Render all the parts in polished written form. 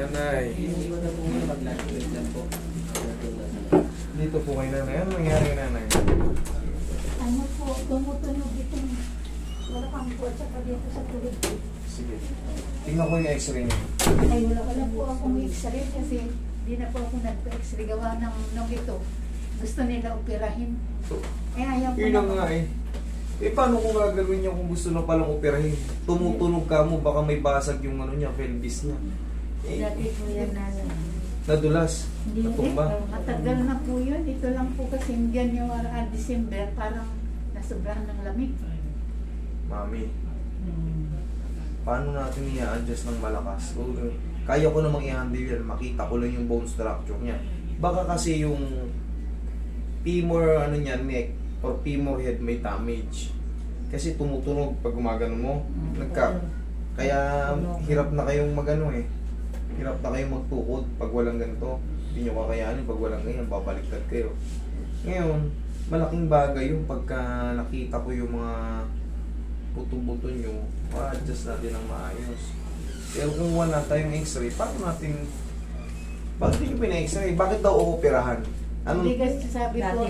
nanay. Hindi ko na po mag-language lang po. Dito po kay nanay. Ano nangyari kay nanay? Ano po, tumutunog ito. Wala kang po, tsaka dito sa tulig. Sige. Tingnan ko yung x-ray niyo. Ay, wala po akong x-ray kasi di na po ako nag-x-ray gawa ng ito. Gusto nila operahin. So, Eh, ayaw ko yun ang nga eh. Eh, paano kung gagawin niya kung gusto na palang operahin? Tumutunog ka mo, baka may basag yung ano niya, pelvis niya. Eh, Dati po yan nadulas. Hindi, Natumba. matagal na po yun. Ito lang po kasi January at December, parang nasobrahan ng lamig. Mami, paano natin i-adjust ng malakas? So, kaya ko namang i-handle yan. Makita ko lang yung bone structure niya. Baka kasi yung femur, ano niya, neck, or femur head may damage. Kasi tumutunog pag gumagano mo. Kaya hirap na kayong magano eh. Hirap na kayong magtukod pag walang ganito. Hindi nyo kakayanin pag walang ganyan, babaliktad kayo. Ngayon, malaking bagay yung pagka nakita ko yung mga buto-buto nyo, ma-adjust natin ng maayos. Pero kung wala tayong x-ray, bakit hindi nyo pina-x-ray? Bakit daw ooperahan? Hindi kasi sabi po,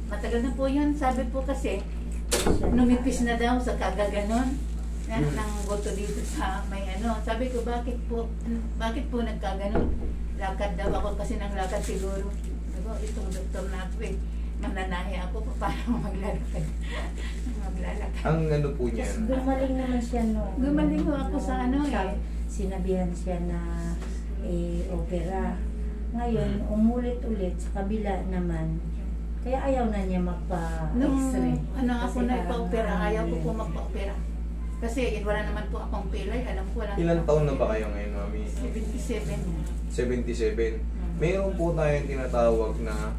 matagal na po yun. Sabi po kasi, numipis na daw sa kagaganon ng buto dito sa may ano. Sabi ko, bakit po nagkaganon? Lakad daw ako kasi nang lakad siguro. Sabi ko, itong doktor na ako eh. Mananahi ako pa paano maglalakad. Maglalakad. Ang ano po niya? Gumaling naman siya no. Gumaling ho ako sa ano eh. Sinabihan siya na opera. Ngayon, umulit-ulit sa kabila naman. Kaya ayaw na niya magpa-x-ray. Ano ako nagpa-opera, ayaw ko po magpa-opera. Kasi wala naman po akong pilay, alam ko wala. Ilang taon na ba kayo ngayon, Mami? 77. 77. Mayroon po tayong tinatawag na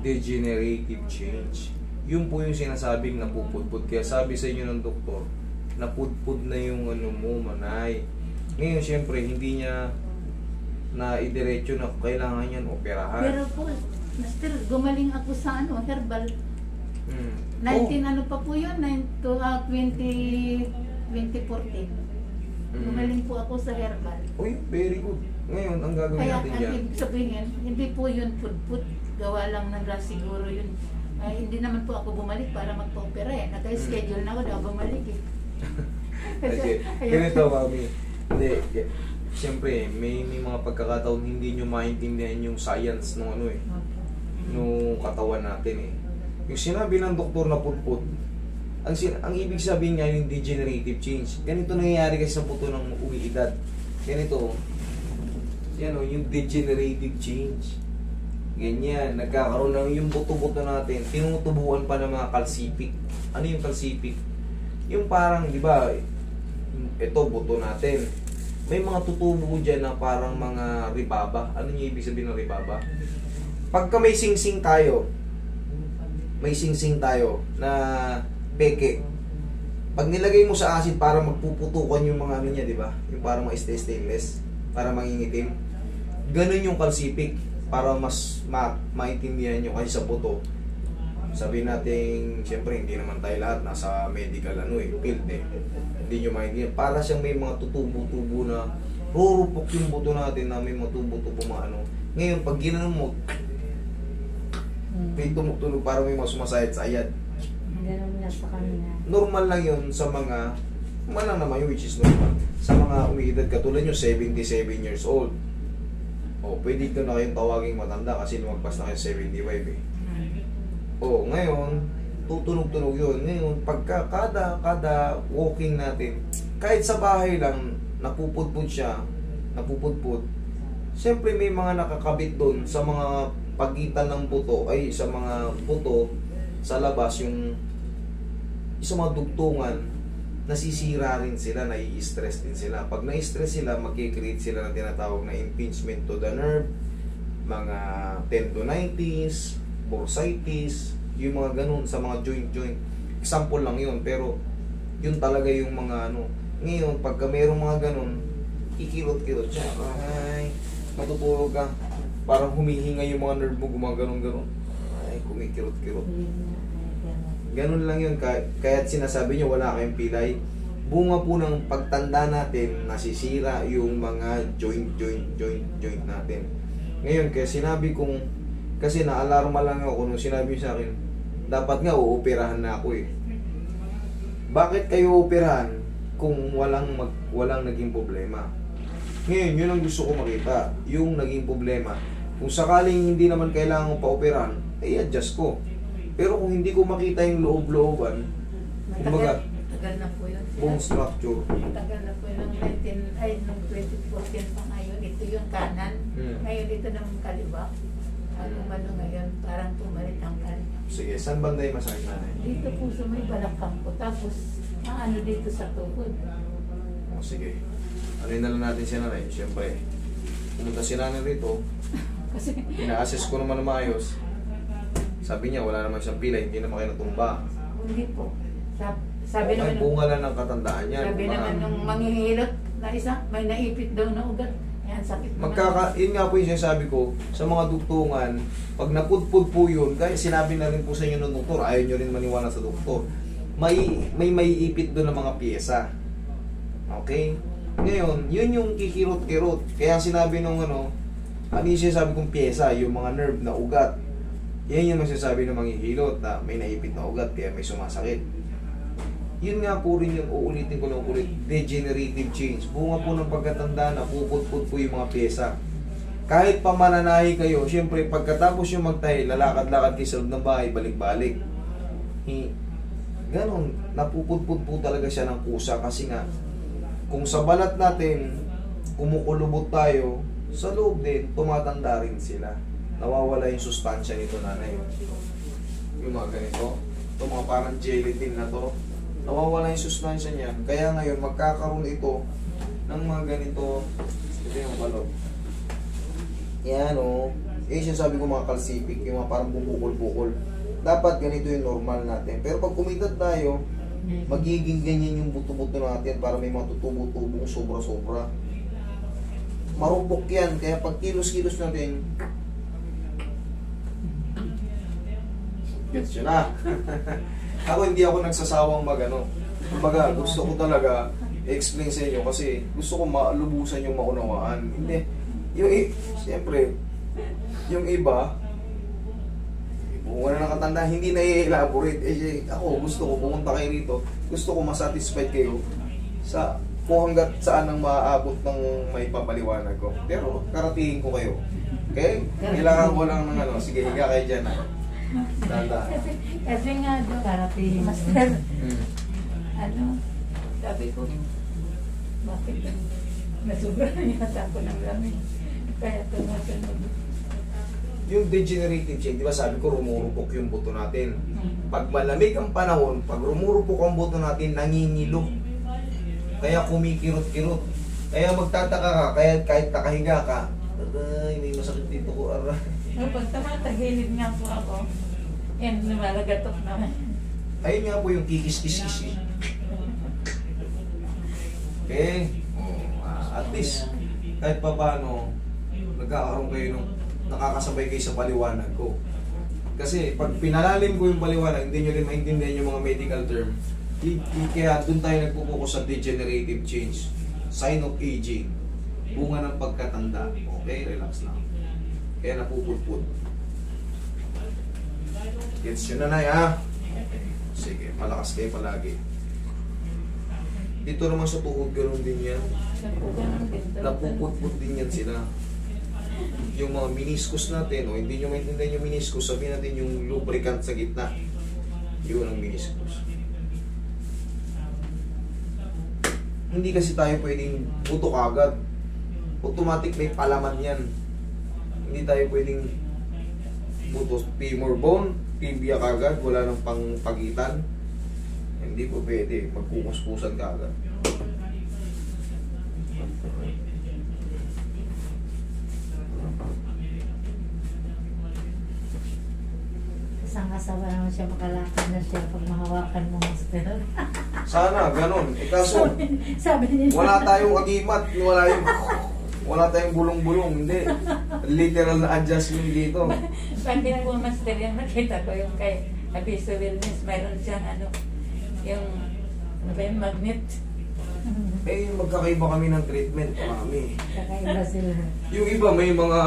degenerative change. Yun po yung sinasabing napupudpud. Kaya sabi sa inyo ng doktor, napudpud na yung ano mo, manay. Ngayon, syempre, hindi niya na idiretso na kailangan yan operahan. Pero po, master, gumaling ako sa ano, herbal. 19 ano pa po yun, 2014. Gumaling po ako sa herbal. Uy, very good. Ngayon, ang gagawin Kaya natin ang yan. ibig sabihin, hindi po yun pudpud, gawa lang ng ras siguro yun. Ay, hindi naman po ako bumalik para magpa-opera eh. Naka-schedule na ako daw bumalik eh. Kasi, ganito, Mami. Hindi, siyempre, may mga pagkakataon hindi nyo maintindihan yung science ng ano eh, nung katawan natin eh. Yung sinabi ng doktor na pudpud, ang ibig sabihin niya yung degenerative change. Ganito nangyayari kasi sa buto ng umiidad. Ganito, yan o, yung degenerative change. Ganyan, nagkakaroon ng yung buto-buto natin, tinutubuan pa ng mga calcific. Ano yung calcific? Yung parang, di ba, ito buto natin. May mga tutubo dyan na parang mga ribaba. Ano yung ibig sabihin ng ribaba? Pagka may sing-sing tayo na peke, pag nilagay mo sa acid para magpuputukan yung mga ano niya, di ba? Yung parang mga stainless, para mangingitim. Ganun yung calcific, para mas maintindihan nyo kasi sa buto. Sabihin natin, siyempre hindi naman tayo lahat nasa medical field eh. Hindi nyo maintindihan. Para siyang may mga tutubo-tubo na rurupok yung buto natin na may mga tubo-tubo mga ano. Ngayon, pag ginanon mo, may tumutunog para may mga sumasayad sa ayad. Ganun na sa kanila. Normal lang yun sa mga, malang naman yun, which is normal. Sa mga umiidad katulad nyo, 77 years old. O, pwede ito na kayong tawaging matanda kasi lumagpas na kayo 75 eh. O, ngayon, tutunog-tunog yun. Ngayon, pagka kada walking natin, kahit sa bahay lang, napupudpud siya, siyempre may mga nakakabit doon sa mga pagitan ng buto, ay sa mga buto, sa labas, yung sa mga dugtungan, nasisira rin sila, nai-stress din sila. Pag na-stress sila, magkikreate sila ng tinatawag na impingement to the nerve, mga tendonitis, bursitis, yung mga ganun sa mga joint. Example lang yun, pero yun talaga yung mga ano. Ngayon, pagka mayroong mga ganun, kikirot-kirot siya. Ay, matutulog ka. Parang humihinga yung mga nerve mo, gumaganon-ganon. Ay, kumikirot-kirot. Ganun lang yun. Kaya't sinasabi nyo, wala kayong pilay. bunga po ng pagtanda natin, nasisira yung mga joint natin. Ngayon, kaya sinabi kong, kasi na-alarma lang ako nung sinabi sa akin, dapat nga uoperahan na ako eh. Bakit kayo operahan kung walang naging problema? Ngayon, yun ang gusto ko makita, yung naging problema. Kung sakaling hindi naman kailangan pa-operahan, i-adjust ko. Pero kung hindi ko makita yung loob-looban, kumbaga, Tagal na po yun. bone structure. Tagal na po yun. Nung 2014 pa ngayon. Ito yung kanan. Ngayon ito ng kaliwa. Ano ngayon, parang pumalit ang kaliwa. Sige, saan banda yung masakit nanay? Dito po sa may balakang ko. Tapos, ano dito sa tuhod. O sige. Ano na lang natin si nanay? Siyempre, pumunta si nanay rito. Kasi, Ina-assess ko naman na maayos. Sabi niya, wala naman siyang pila, hindi naman kayo natumba. hindi po. Sabi Ay, naman, bunga lang ng katandaan niya. sabi naman nung manghihilot na isa, may naipit daw na ugat. Ayan, sakit naman. Yun nga po yung sinasabi ko, sa mga dugtungan, pag napudpud po yun, kaya sinabi na rin po sa inyo ng doktor, ayaw nyo rin maniwala sa doktor, may ipit doon ng mga pyesa. Okay? Ngayon, yun yung kikirot-kirot. Kaya sinabi nung ano yung sinasabi kong pyesa, yung mga nerve na ugat. Yan yung masasabi ng manghihilot na may naipit na ugat, kaya may sumasakit. Yun nga po rin yung uulitin ko ng ulit, degenerative change. Bunga po ng pagkatanda na puput-put po yung mga pyesa. Kahit pa mananahi kayo, syempre pagkatapos yung magtahi, lalakad-lakad kayo sa loob ng bahay, balik-balik. Ganon, napuput-put po talaga siya ng kusa kasi nga, kung sa balat natin, kumukulubot tayo, sa loob din, tumatanda rin sila. Nawawala yung sustansya nito, nanay. Yung mga ganito, ito mga parang gelatin na to, nawawala yung sustansya niya. Kaya ngayon, magkakaroon ito ng mga ganito. Ito yung balot. Yan o. Yung sinasabi ko mga kalsipik, yung mga parang bubukol-bukol. Dapat ganito yung normal natin. Pero pag kumidad tayo, magiging ganyan yung buto-buto natin para may matutubo-tubong sobra-sobra. Marupok yan. Kaya pag kilos-kilos natin, gets yun na. Ako hindi ako nagsasawang magano. Kumbaga, gusto ko talaga i-explain sa inyo kasi gusto ko malubusan yung maunawaan. Hindi. Siyempre, yung iba, kung wala nang katanda, hindi na i-elaborate. Ako, gusto ko pumunta kayo rito. Gusto ko masatisfied kayo sa kung hanggat saan ang maaabot ng may papaliwanag ko. Pero, karatingin ko kayo. Okay? Kailangan ko lang ng ano. Sige, higa kayo dyan ha. Tanda. Kasi nga doon, karating master. Ano, sabi ko, bakit nasobrahan yata ako ng lamig. Kaya tumasunod. Yung degenerative change, di ba sabi ko rumurupok yung buto natin. Pag malamig ang panahon, pag rumurupok ang buto natin, nangingilo. Kaya kumikirot-kirot. Kaya magtataka ka, kaya kahit nakahiga ka, aray, may masakit dito ko, aray. Pag tumatagilid nga po ako, yan, lumalagatok naman. Ayun nga po yung kikis-kis-kis. Okay? At least, kahit pa paano, nagkakaroon kayo nung nakakasabay kayo sa paliwanag ko. Kasi pag pinalalim ko yung paliwanag, hindi nyo rin maintindihan yung mga medical term. Kaya doon tayo nagpupokus sa degenerative change. Sign of aging. Bunga ng pagkatanda. Okay, relax lang. Kaya napupulpul. Gets yun na ha? Sige, malakas kayo palagi. Dito naman sa tuhod, ganoon din yan. Napupulpul din yan sila. Yung mga meniscus natin, o hindi nyo maintindihan yung meniscus, sabihin natin yung lubricant sa gitna. Yun ang meniscus. Hindi kasi tayo pwedeng putok agad. Automatic may palaman yan. Hindi tayo pwedeng butos femur bone, tibia kagad, wala nang pangpagitan. Hindi po pwede, magkukuskusan kagad. Sang-asawa naman siya, makalakad na siya pag mahawakan mo, master. Sana, ganun. Kaso, Sabi niya, wala tayong agimat, wala tayong bulong-bulong, hindi. Literal na adjustment dito. Pag pinag-master yan, nakita ko yung kay Abiso Wellness, mayroon siyang ano, yung magnet. Eh, magkakaiba kami ng treatment, mami. Kakaiba sila. Yung iba may mga...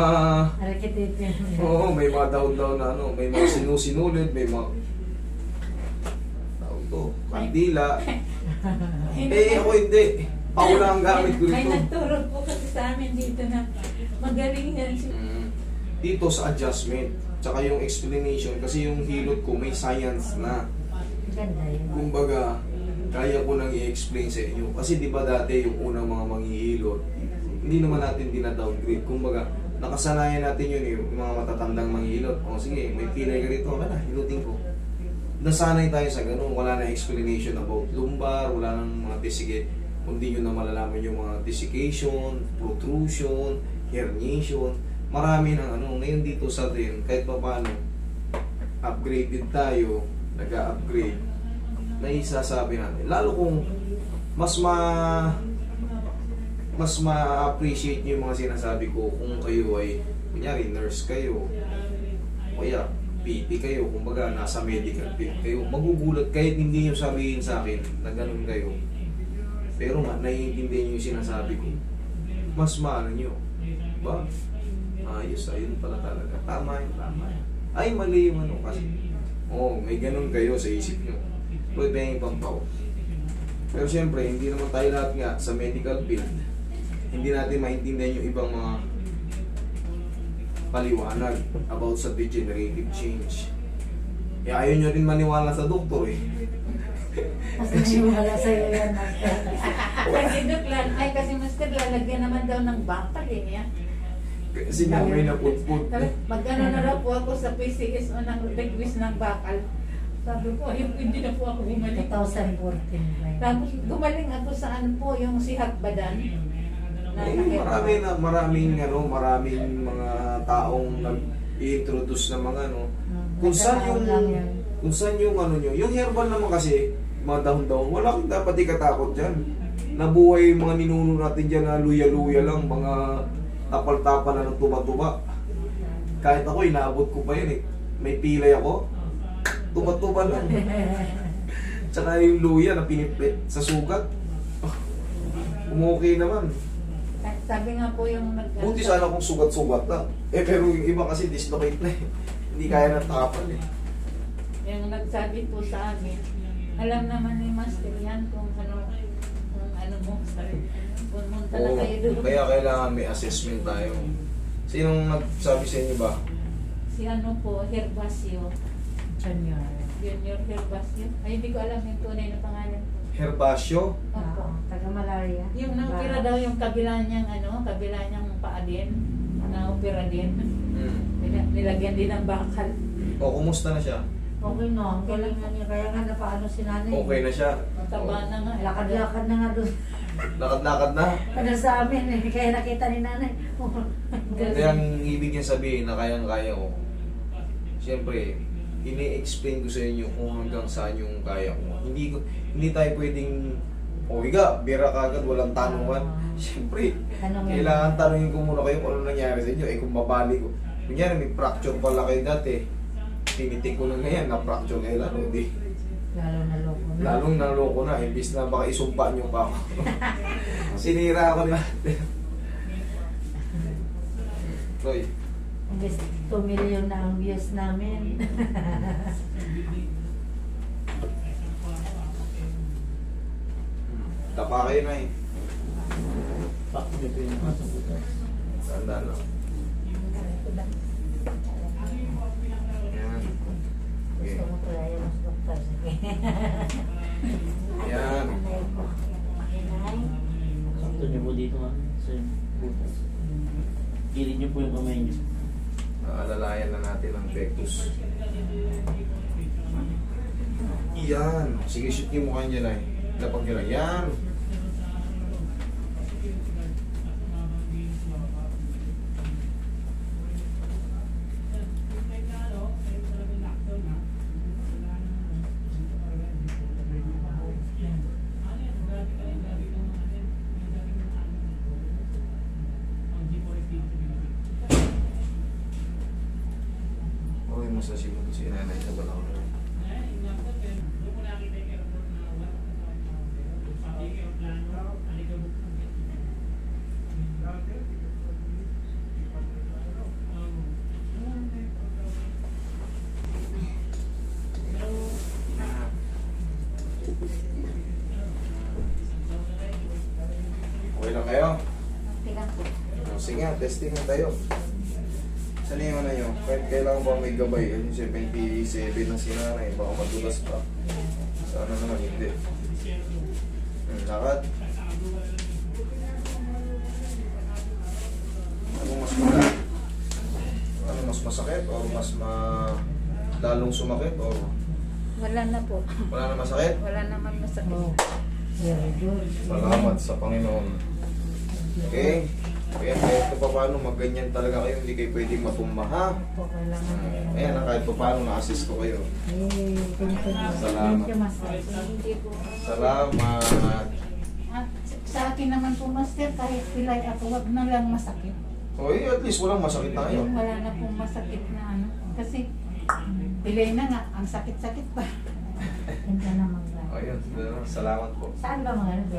Arkitekto. Oo, may mga down-down na ano, may mga sinusinulid, may mga... Tawag to, kandila. Eh, ako hindi. Ako lang ang gamit ko May dito. nagturo po kasi sa amin dito na magaling yan si Dito sa adjustment, tsaka yung explanation, kasi yung hilot ko may science na. Ganda yun. Kumbaga, kaya ko nang i-explain sa inyo. Kasi di ba dati yung unang mga manghihilot, hindi naman natin dina-downgrade. Kumbaga, nakasanayan natin yun yung mga matatandang manghihilot. O sige, may pilay ka rito, na, hilutin ko. Nasanay tayo sa ganun, wala na explanation about lumbar, wala nang mga desicate. Kundi nyo na malalaman yung mga desiccation, protrusion, herniation. Marami ng ano, ngayon dito sa atin, kahit pa paano, upgraded tayo, nag-upgrade, na isasabi natin. Lalo kung mas ma-appreciate nyo yung mga sinasabi ko kung kayo ay, kunyari, nurse kayo, o kaya, PT kayo, kumbaga, nasa medical field kayo, magugulat kahit hindi nyo sabihin sa akin na ganun kayo. Pero nga, naiintindihan nyo yung sinasabi ko. Mas maano nyo. Ba? Ayos, ayun pala talaga. Tama yun, tama yun. Ay, mali yung ano kasi. Oo, may ganun kayo sa isip nyo. Pwede yung ibang tao. Pero siyempre, hindi naman tayo lahat nga sa medical field. Hindi natin maintindihan yung ibang mga paliwanag about sa degenerative change. Eh, ayaw nyo rin maniwala sa doktor eh. Kasi wala sa'yo yan, master. kasi master, lalagyan naman daw ng bakal eh niya. Kasi nga may naputput. Mag-ano na raw po ako sa PCS o ng request ng bakal. Sabi ko, ayun, hindi na po ako bumalik. 2014 ba yun? Tapos gumaling ako sa ano po, yung si Hakbadan. Maraming mga taong nag-i-introduce na mga ano. Kung saan yung ano nyo, yung herbal naman kasi, mga dahon-dahon, wala kang dapat ikatakot dyan. Nabuhay yung mga ninuno natin dyan na luya-luya lang, mga tapal-tapal na ng tuba-tuba. Kahit ako, inaabot ko pa yun eh. May pilay ako, tuba-tuba lang. Tsaka yung luya na piniplit sa sugat. Okay naman. Sabi nga po yung Buti sana kung sugat-sugat lang. Eh pero yung iba kasi dislocate na eh. Hindi kaya ng tapal eh. Yung nagsabi po sa amin, alam naman ni Master yan kung ano mo, pumunta na kayo doon. Kaya kailangan may assessment tayo. Sinong nagsabi sa inyo ba? Si ano po, Herbacio. Junior. Junior Herbacio. Ay, hindi ko alam yung tunay na pangalan. Herbasio? Opo. Taga-malaria. Yung na-opera daw yung kabila niyang paa din, na-opera din. Nilagyan din ng bakal. O, kumusta na siya? Okay no, ang galing na niya. Kaya nga napaano si nanay. Okay na siya. Taba na nga. Lakad-lakad na nga doon. Lakad-lakad na. Ano sa amin eh. Kaya nakita ni nanay. Kaya ang ibig niya sabihin na kayang-kaya ko. Siyempre, ini-explain ko sa inyo kung hanggang saan yung kaya ko. Hindi tayo pwedeng higa, bira kagad, walang tanungan. Siyempre, kailangan tanungin ko muna kayo kung ano nangyari sa inyo. Eh kung mabali ko. Kunyari, may fracture pala kayo dati. Tinitik ko na ngayon, na-fracture kayo lalo. Di. Lalong naloko na. Imbis na baka isumpa nyo pa ako. Sinira ako nila. Roy. Imbis 2 million na ang views namin. Tapa kayo na eh. Bakit ito yung nasa butas? Tanda na. Yan. Okay. Gusto mo pala yung mas doktor. Sige. Yan. Sakto niyo po dito sa butas. Gilid niyo po yung kamay niyo. Alalayan na natin ang pectus. Yan. Sige, shoot yung mukha niya na eh. Lapag nyo lang. Yan. Okay, mas nasimot si nanay sa balaw. Sige nga, testing na tayo. Saan yung ano nyo? Kahit kailangan ba may gabay? Yung 77 na sinanay, baka madulas pa. Sana naman hindi. Lakad. Ano mas magaan? Ano mas masakit? O mas lalong sumakit? O Wala na po. wala na masakit? Wala naman masakit. Oh, very good. Salamat sa Panginoon. Okay? Kaya kahit pa paano magganyan talaga kayo, hindi kayo pwedeng matumba, ha? Po, kailangan. Ayan, kahit pa paano na-assist ko kayo. Thank you. Salamat. Thank you, Master. Hindi po. Salamat. At sa akin naman po, Master, kahit pilay ako, wag na lang masakit. O at least walang masakit na ngayon. Wala na pong masakit na ano. Kasi pilay na nga, ang sakit-sakit pa. Thank you naman. Ayun, salamat po. Saan ba mga ano?